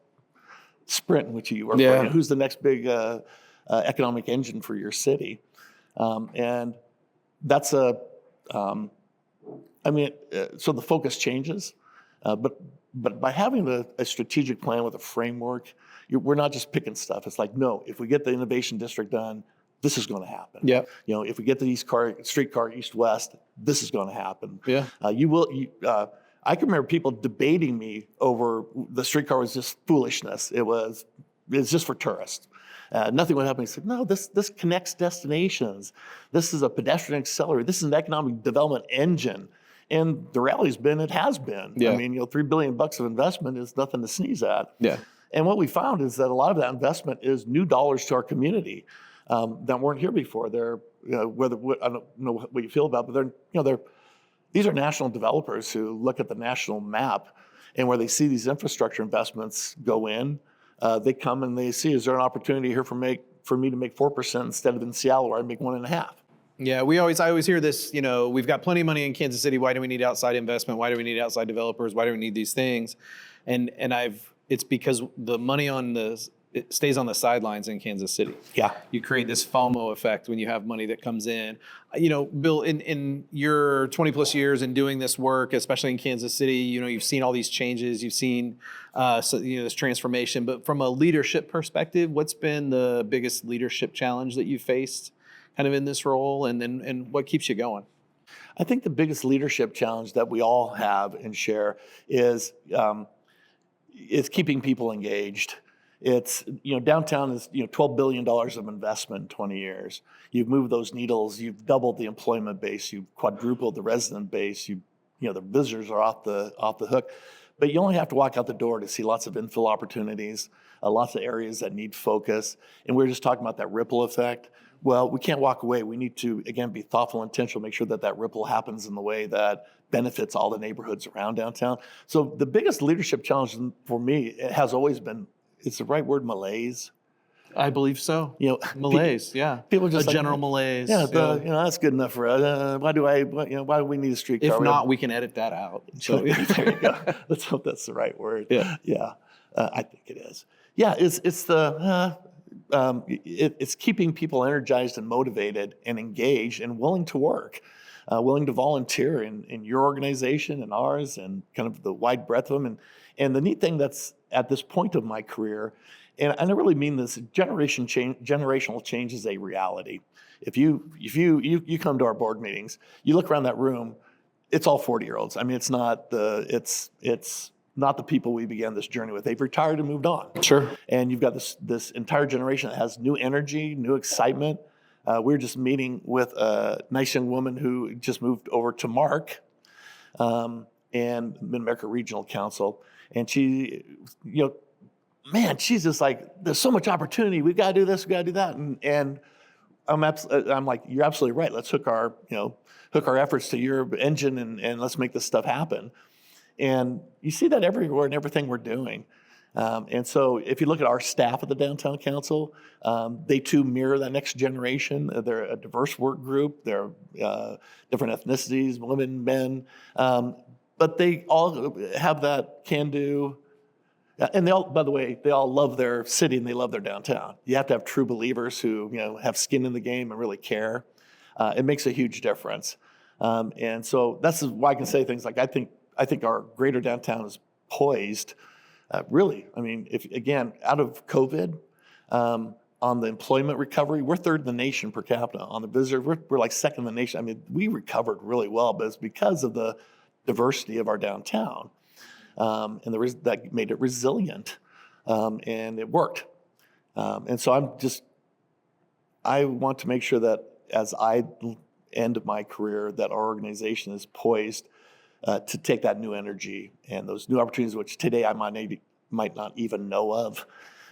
Sprint, which you work for? Who's the next big economic engine for your city? And that's so the focus changes, but by having a strategic plan with a framework, we're not just picking stuff. It's like, no, if we get the innovation district done, this is going to happen. Yeah. If we get the streetcar east-west, this is going to happen. Yeah. I can remember people debating me over the streetcar was just foolishness. It's just for tourists. Nothing would happen. He said, no, this connects destinations. This is a pedestrian accelerator. This is an economic development engine. And the reality's been, it has been. Yeah. $3 billion of investment is nothing to sneeze at. Yeah. And what we found is that a lot of that investment is new dollars to our community that weren't here before. They're, I don't know what you feel about, but these are national developers who look at the national map, and where they see these infrastructure investments go in, they come and they see, is there an opportunity here for me to make 4% instead of in Seattle where I make 1.5%? Yeah, I always hear this, we've got plenty of money in Kansas City. Why do we need outside investment? Why do we need outside developers? Why do we need these things? And it's because the money it stays on the sidelines in Kansas City. Yeah. You create this FOMO effect when you have money that comes in. Bill, in your 20 plus years in doing this work, especially in Kansas City, you've seen all these changes, you've seen this transformation, but from a leadership perspective, what's been the biggest leadership challenge that you've faced kind of in this role, and what keeps you going? I think the biggest leadership challenge that we all have and share is keeping people engaged. It's, downtown is, $12 billion of investment in 20 years. You've moved those needles, you've doubled the employment base, you've quadrupled the resident base, the visitors are off the hook. But you only have to walk out the door to see lots of infill opportunities, lots of areas that need focus. And we were just talking about that ripple effect. Well, we can't walk away. We need to, again, be thoughtful, intentional, make sure that ripple happens in the way that benefits all the neighborhoods around downtown. So the biggest leadership challenge for me, it has always been, it's the right word, malaise. I believe so. Malaise, People just general malaise. Yeah, that's good enough for us. Why do we need a streetcar? If not, we can edit that out. So there you go. Let's hope that's the right word. Yeah. I think it is. Yeah, it's keeping people energized and motivated and engaged and willing to work, willing to volunteer in your organization and ours, and kind of the wide breadth of them. And the neat thing that's at this point of my career, and I really mean this, generational change is a reality. If you come to our board meetings, you look around that room, it's all 40-year-olds. I mean, it's not the people we began this journey with. They've retired and moved on. Sure. And you've got this entire generation that has new energy, new excitement. We were just meeting with a nice young woman who just moved over to Mark and Mid-America Regional Council. And she, she's just like, there's so much opportunity. We've got to do this, we've got to do that. And I'm like, you're absolutely right. Let's hook our efforts to your engine and let's make this stuff happen. And you see that everywhere in everything we're doing. And so if you look at our staff at the Downtown Council, they too mirror that next generation. They're a diverse work group. They're different ethnicities, women, men. But they all have that can-do. And they all, by the way, they all love their city and they love their downtown. You have to have true believers who have skin in the game and really care. It makes a huge difference. And so that's why I can say things like, I think our greater downtown is poised, really. I mean, if again, out of COVID, on the employment recovery, we're third in the nation per capita. On the visitor, we're like second in the nation. I mean, we recovered really well, but it's because of the diversity of our downtown. And that made it resilient, and it worked. And so I want to make sure that as I end my career, that our organization is poised to take that new energy and those new opportunities, which today I might not even know of.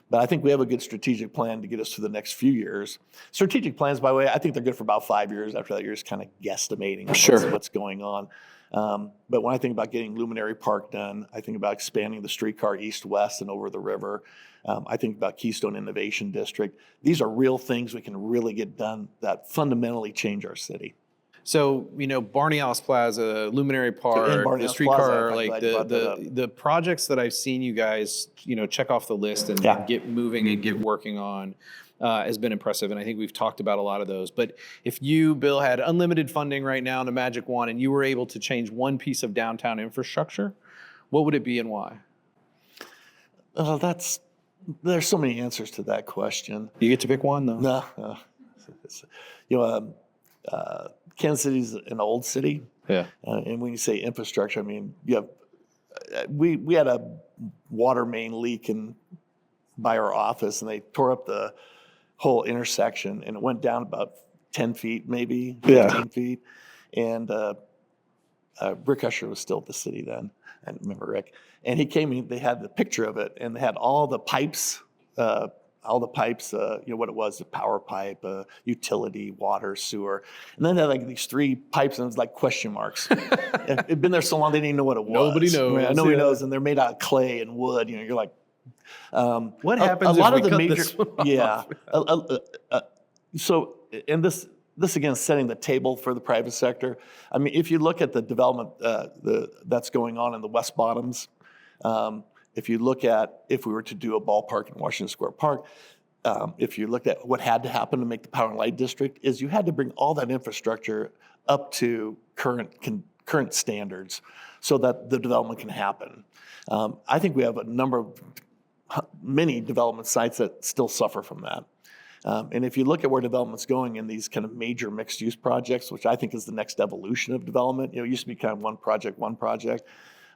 But I think we have a good strategic plan to get us through the next few years. Strategic plans, by the way, I think they're good for about 5 years. After that, you're just kind of guesstimating what's going on. But when I think about getting Luminary Park done, I think about expanding the streetcar east-west and over the river. I think about Keystone Innovation District. These are real things we can really get done that fundamentally change our city. So, Barney House Plaza, Luminary Park, Barney the House Streetcar, Plaza, I'm like glad you brought that up. the projects that I've seen you guys, check off the list and Yeah. get moving and get working on has been impressive. And I think we've talked about a lot of those. But if you, Bill, had unlimited funding right now and a magic wand and you were able to change one piece of downtown infrastructure, what would it be and why? There's so many answers to that question. You get to pick one, though. No, Kansas City's an old city. Yeah. And when you say infrastructure, I mean, we had a water main leak by our office, and they tore up the whole intersection, and it went down about 10 feet, maybe 15 feet. And Rick Usher was still at the city then. I remember Rick. And he came in, they had the picture of it, and they had all the pipes, what it was, the power pipe, utility, water, sewer. And then they had like these 3 pipes, and it was like question marks. It'd been there so long, they didn't even know what it was. Nobody knows. Right? Nobody knows, and they're made out of clay and wood. You're like, what happens if we cut this one off? Yeah. So, and this again is setting the table for the private sector. I mean, if you look at the development that's going on in the West Bottoms, if you look at if we were to do a ballpark in Washington Square Park, if you looked at what had to happen to make the Power and Light District, is you had to bring all that infrastructure up to current standards so that the development can happen. I think we have many development sites that still suffer from that. And if you look at where development's going in these kind of major mixed-use projects, which I think is the next evolution of development, it used to be kind of one project.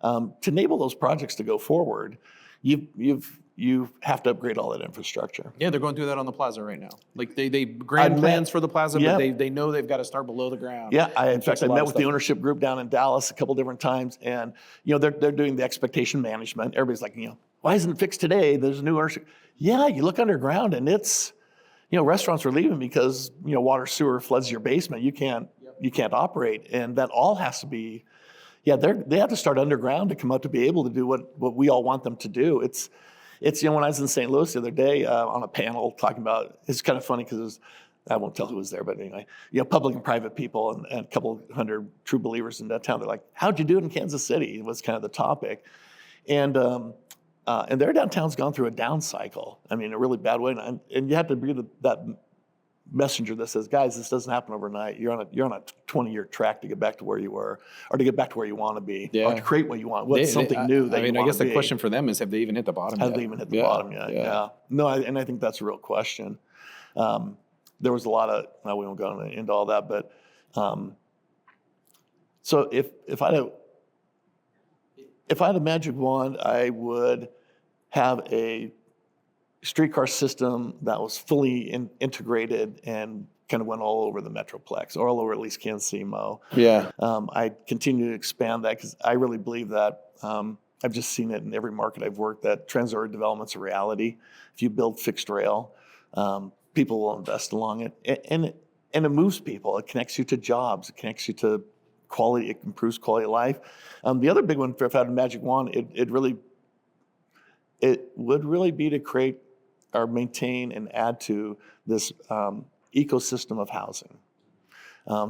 To enable those projects to go forward, you have to upgrade all that infrastructure. Yeah, they're going through that on the plaza right now. Like they grand plans for the plaza, but they know they've got to start below the ground. Yeah, in fact, I met with the ownership group down in Dallas a couple different times, and they're doing the expectation management. Everybody's like, why isn't it fixed today? There's a new ownership. Yeah, you look underground, and it's restaurants are leaving because water sewer floods your basement. You can't operate, and that all has to be. Yeah, they have to start underground to come up to be able to do what we all want them to do. It's when I was in St. Louis the other day on a panel talking about, it's kind of funny because I won't tell who was there, but anyway, public and private people and a couple hundred true believers in that town. They're like, how'd you do it in Kansas City? Was kind of the topic. And their downtown's gone through a down cycle. I mean, a really bad way. And you have to be that messenger that says, guys, this doesn't happen overnight. You're on a 20-year track to get back to where you were, or to get back to where you want to be, or to create what you want. What's something new that you want to be? I guess the question for them is, have they even hit the bottom yet? Have they even hit the bottom yet? Yeah. No, and I think that's a real question. There was a lot of, we won't go into all that, but so if I had a magic wand, I would have a streetcar system that was fully integrated and kind of went all over the Metroplex, or all over at least Kansas City, Mo. Yeah. I continue to expand that because I really believe that. I've just seen it in every market I've worked, that transit development's a reality. If you build fixed rail, people will invest along it. And it moves people. It connects you to jobs. It connects you to quality. It improves quality of life. The other big one, if I had a magic wand, it would really be to create or maintain and add to this ecosystem of housing,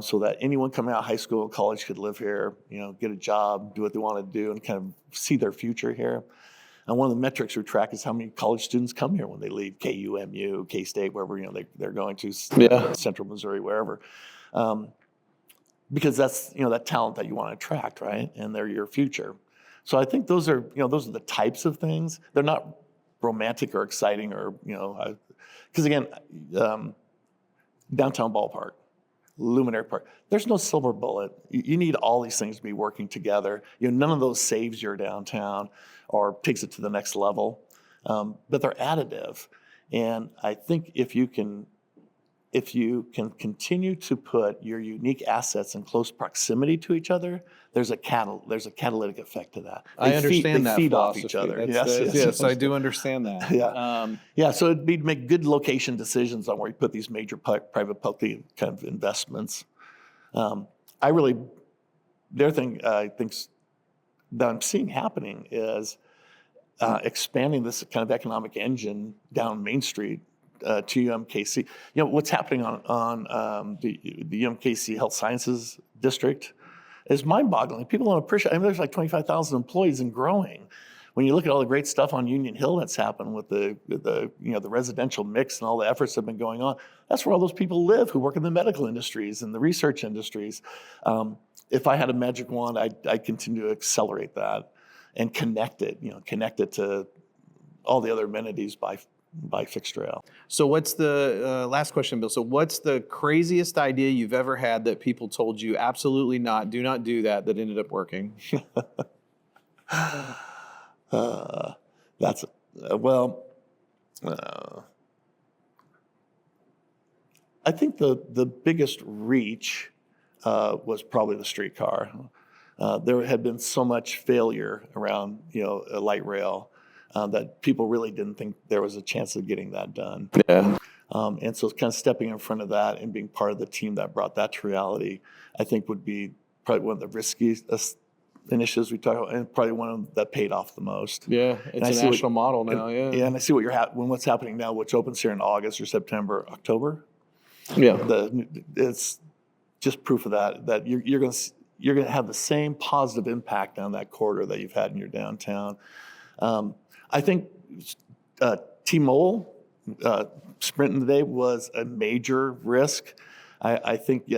so that anyone coming out of high school or college could live here, get a job, do what they want to do, and kind of see their future here. And one of the metrics we track is how many college students come here when they leave KU, MU, K-State, wherever they're going to, Central Missouri, wherever. Because that's that talent that you want to attract, right? And they're your future. So I think those are the types of things. They're not romantic or exciting, or because again, downtown ballpark, Luminary Park, there's no silver bullet. You need all these things to be working together. None of those saves your downtown or takes it to the next level, but they're additive. And I think if you can continue to put your unique assets in close proximity to each other, there's a catalytic effect to that. I understand that. They feed off each other. Yes, I do understand that. Yeah. So it'd be to make good location decisions on where you put these major private public kind of investments. The other thing I think that I'm seeing happening is expanding this kind of economic engine down Main Street to UMKC. You know, what's happening on the UMKC Health Sciences District is mind-boggling. People don't appreciate. I mean, there's like 25,000 employees and growing. When you look at all the great stuff on Union Hill that's happened with the residential mix and all the efforts that have been going on, that's where all those people live who work in the medical industries and the research industries. If I had a magic wand, I'd continue to accelerate that and connect it to all the other amenities by fixed rail. So what's the last question, Bill? So what's the craziest idea you've ever had that people told you absolutely not, do not do that ended up working? I think the biggest reach was probably the streetcar. There had been so much failure around, a light rail that people really didn't think there was a chance of getting that done. Yeah. And so kind of stepping in front of that and being part of the team that brought that to reality, I think would be probably one of the riskiest initiatives we talked about, and probably one of them that paid off the most. Yeah, it's a national model now. Yeah, and I see what's happening now, which opens here in August or September, October. Yeah, it's just proof of that you're going to have the same positive impact on that corridor that you've had in your downtown. I think T-Mobile sprinting today was a major risk. I think.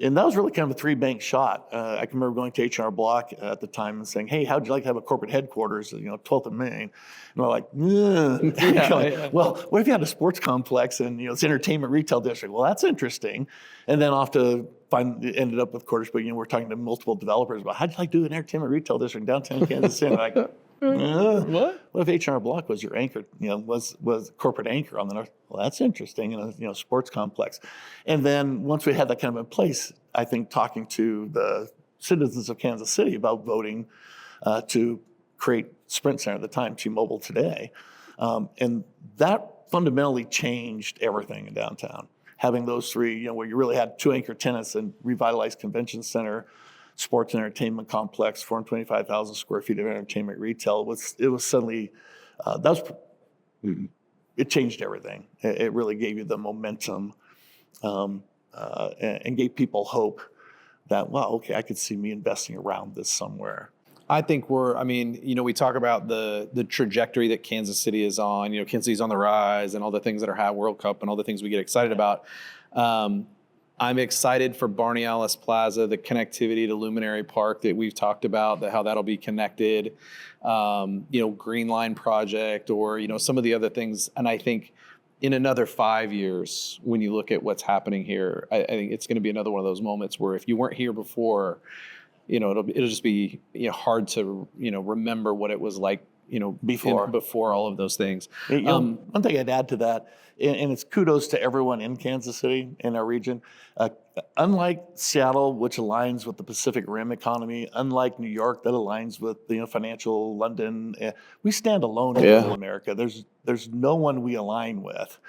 And that was really kind of a three-bank shot. I can remember going to H&R Block at the time and saying, "Hey, how'd you like to have a corporate headquarters, 12th and Main?" And they're like, yeah. "Well, what if you had a sports complex and it's entertainment retail district?" Well, that's interesting. And then ended up with quarters, but we're talking to multiple developers about how'd you like to do an entertainment retail district in downtown Kansas City? Like, what if H&R Block was your anchor? Was corporate anchor on the north? Well, that's interesting. Sports complex. And then once we had that kind of in place, I think talking to the citizens of Kansas City about voting to create Sprint Center at the time, T-Mobile today, and that fundamentally changed everything in downtown. Having those three, where you really had two anchor tenants and revitalized convention center, sports and entertainment complex, 425,000 square feet of entertainment retail. It was suddenly, it changed everything. It really gave you the momentum and gave people hope that, wow, okay, I could see me investing around this somewhere. I think we talk about the trajectory that Kansas City is on. Kansas City's on the rise and all the things that are high, World Cup and all the things we get excited about. I'm excited for Barney Alice Plaza, the connectivity to Luminary Park that we've talked about, how that'll be connected, Green Line project or, some of the other things. And I think in another 5 years, when you look at what's happening here, I think it's going to be another one of those moments where if you weren't here before, it'll just be hard to, remember what it was like, before all of those things. One thing I'd add to that, and it's kudos to everyone in Kansas City, in our region. Unlike Seattle, which aligns with the Pacific Rim economy, unlike New York, that aligns with financial London, we stand alone in Middle America. There's no one we align with.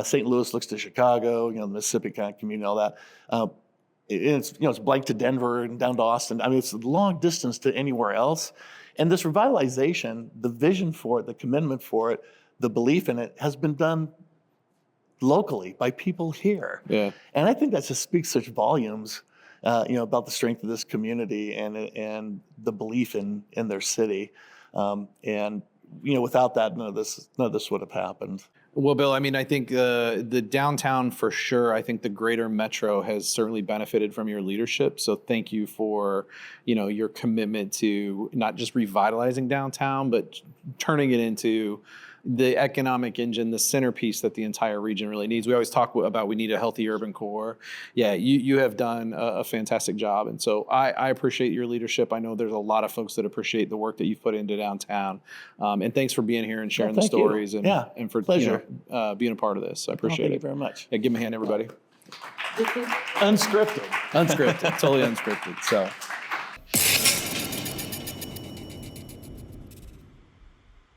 St. Louis looks to Chicago, the Mississippi kind of community, all that. It's blank to Denver and down to Austin. I mean, it's a long distance to anywhere else. And this revitalization, the vision for it, the commitment for it, the belief in it has been done locally by people here. Yeah. And I think that just speaks such volumes, about the strength of this community and the belief in their city. And without that, none of this would have happened. Well, Bill, I think the downtown for sure, I think the greater metro has certainly benefited from your leadership. So thank you for, your commitment to not just revitalizing downtown, but turning it into the economic engine, the centerpiece that the entire region really needs. We always talk about we need a healthy urban core. Yeah, you have done a fantastic job. And so I appreciate your leadership. I know there's a lot of folks that appreciate the work that you've put into downtown. And thanks for being here and sharing the stories and for being a part of this. I appreciate it. Thank you very much. Yeah, give me a hand, everybody. Unscripted. Unscripted, totally unscripted. So.